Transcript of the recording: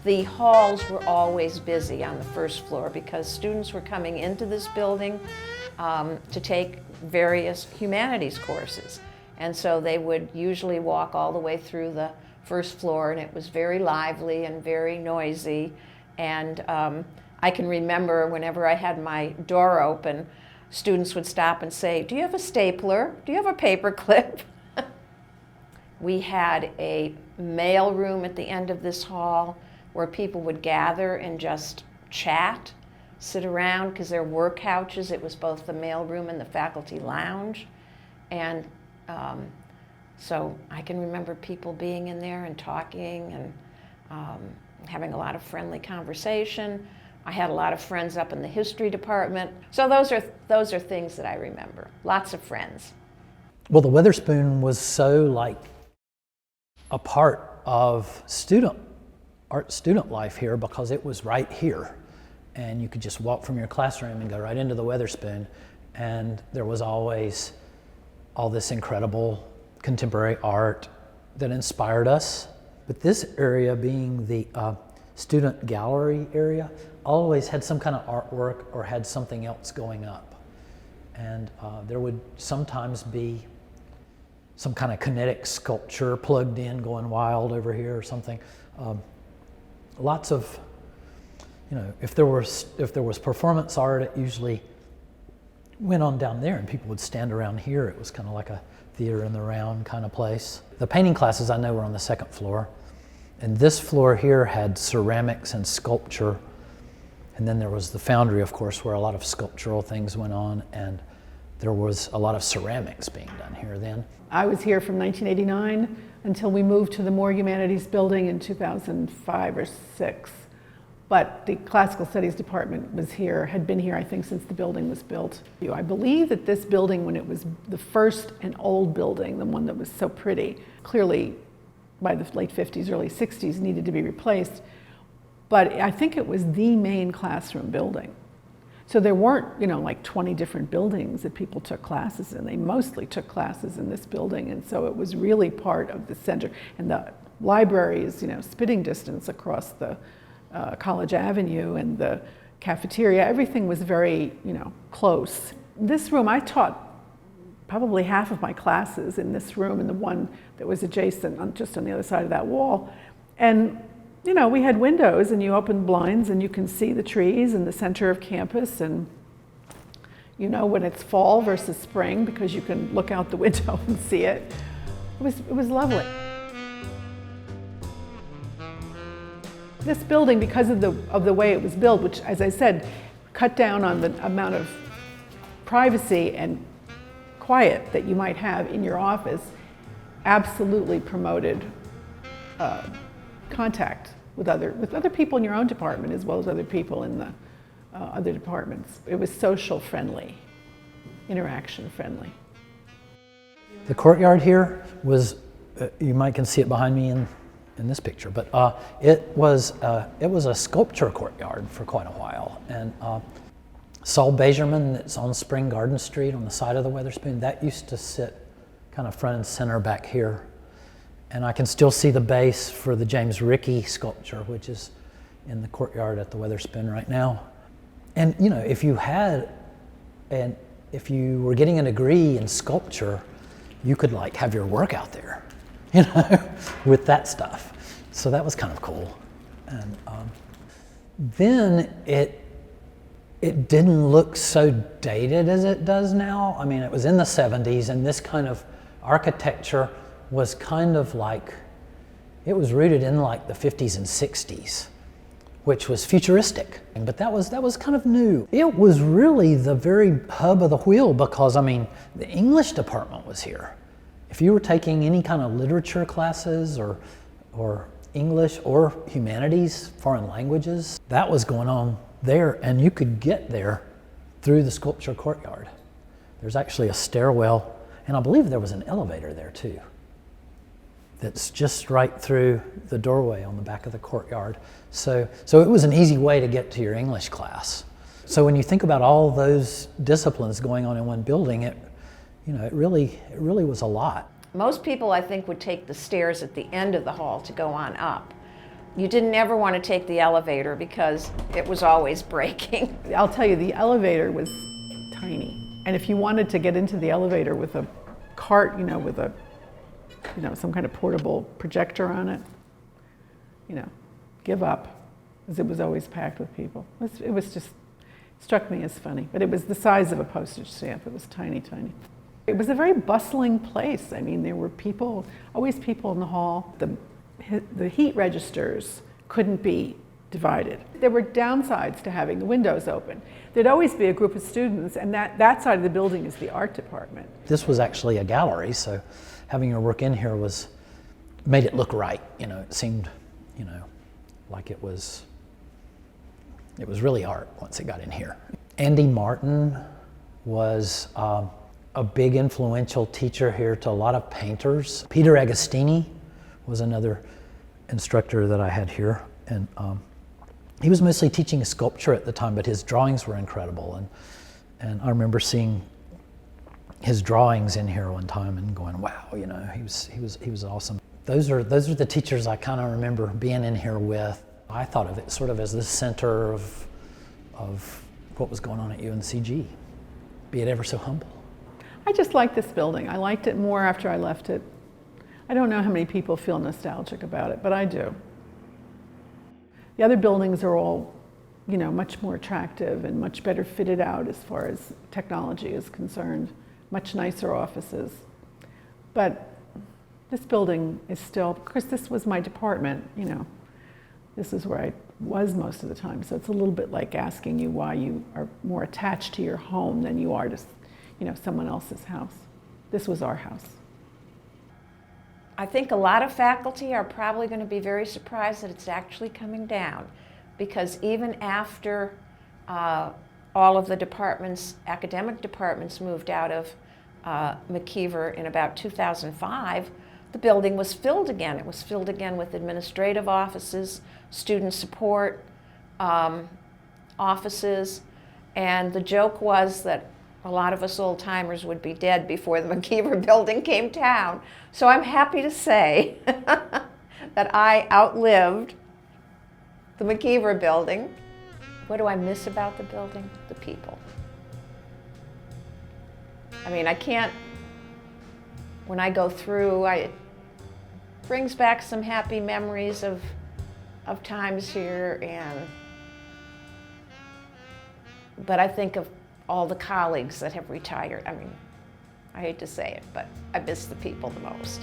The halls were always busy on the first floor because students were coming into this building to take various humanities courses. And so they would usually walk all the way through the first floor, and it was very lively and very noisy. And I can remember whenever I had my door open, students would stop and say, "Do you have a stapler? Do you have a paper clip?" We had a mail room at the end of this hall where people would gather and just chat, sit around, because there were couches. It was both the mail room and the faculty lounge. And so I can remember people being in there and talking and having a lot of friendly conversation. I had a lot of friends up in the history department. So those are things that I remember. Lots of friends. Well, the Witherspoon was so like a part of student life here because it was right here. And you could just walk from your classroom and go right into the Witherspoon. And there was always all this incredible contemporary art that inspired us. But this area, being the student gallery area, always had some kind of artwork or had something else going up. And there would sometimes be some kind of kinetic sculpture plugged in going wild over here or something. Lots of, you know, if there was performance art, it usually went on down there and people would stand around here. It was kind of like a theater in the round kind of place. The painting classes I know were on the second floor. And this floor here had ceramics and sculpture. And then there was the foundry, of course, where a lot of sculptural things went on. And there was a lot of ceramics being done here then. I was here from 1989 until we moved to the More Humanities building in 2005 or 6. But the Classical Studies department had been here, I think, since the building was built. I believe that this building, when it was the first and old building, the one that was so pretty, clearly by the late 50s, early 60s, needed to be replaced. But I think it was the main classroom building. So there weren't, like 20 different buildings that people took classes in. They mostly took classes in this building, and so it was really part of the center. And the library is, spitting distance across the College Avenue, and the cafeteria. Everything was very, close. This room, I taught probably half of my classes in this room, and the one that was adjacent, just on the other side of that wall. And we had windows, and you open blinds and you can see the trees in the center of campus, and when it's fall versus spring because you can look out the window and see it. It was lovely. This building, because of the way it was built, which, as I said, cut down on the amount of privacy and quiet that you might have in your office, absolutely promoted contact with other people in your own department as well as other people in the other departments. It was social friendly, interaction friendly. The courtyard here was, you might can see it behind me in this picture, but it was a sculpture courtyard for quite a while. And Saul Bejerman, that's on Spring Garden Street on the side of the Witherspoon, that used to sit kind of front and center back here. And I can still see the base for the James Rickey sculpture, which is in the courtyard at the Witherspoon right now. And if you were getting a degree in sculpture, you could have your work out there, with that stuff. So that was kind of cool. And then it didn't look so dated as it does now. I mean, it was in the 70s, and this kind of architecture was kind of it was rooted in the 50s and 60s, which was futuristic. But that was kind of new. It was really the very hub of the wheel because, the English department was here. If you were taking any kind of literature classes or English or humanities, foreign languages, that was going on there, and you could get there through the sculpture courtyard. There's actually a stairwell, and I believe there was an elevator there too. That's just right through the doorway on the back of the courtyard. So it was an easy way to get to your English class. So when you think about all those disciplines going on in one building, it really was a lot. Most people, I think, would take the stairs at the end of the hall to go on up. You didn't ever want to take the elevator because it was always breaking. I'll tell you, the elevator was tiny. And if you wanted to get into the elevator with a cart, with a, some kind of portable projector on it, give up, because it was always packed with people. It was just, struck me as funny. But it was the size of a postage stamp. It was tiny, tiny. It was a very bustling place. I mean, there were people, always people in the hall. The heat registers couldn't be divided. There were downsides to having the windows open. There'd always be a group of students, and that side of the building is the art department. This was actually a gallery, so having your work in here made it look right. It seemed, like it was really art once it got in here. Andy Martin was a big influential teacher here to a lot of painters. Peter Agostini was another instructor that I had here, and he was mostly teaching sculpture at the time, but his drawings were incredible, and I remember seeing his drawings in here one time and going, wow, he was awesome. Those are the teachers I kind of remember being in here with. I thought of it sort of as the center of what was going on at UNCG, be it ever so humble. I just liked this building. I liked it more after I left it. I don't know how many people feel nostalgic about it, but I do. The other buildings are all, much more attractive and much better fitted out as far as technology is concerned, much nicer offices. But this building is still, because this was my department, this is where I was most of the time. So it's a little bit like asking you why you are more attached to your home than you are to, someone else's house. This was our house. I think a lot of faculty are probably going to be very surprised that it's actually coming down, because even after all of the departments, academic departments, moved out of McIver in about 2005, the building was filled again. It was filled again with administrative offices, student support offices, and the joke was that a lot of us old-timers would be dead before the McIver building came down. So I'm happy to say that I outlived the McIver building. What do I miss about the building? The people. I mean, I can't, when I go through, it brings back some happy memories of times here, but I think of all the colleagues that have retired. I mean, I hate to say it, but I miss the people the most.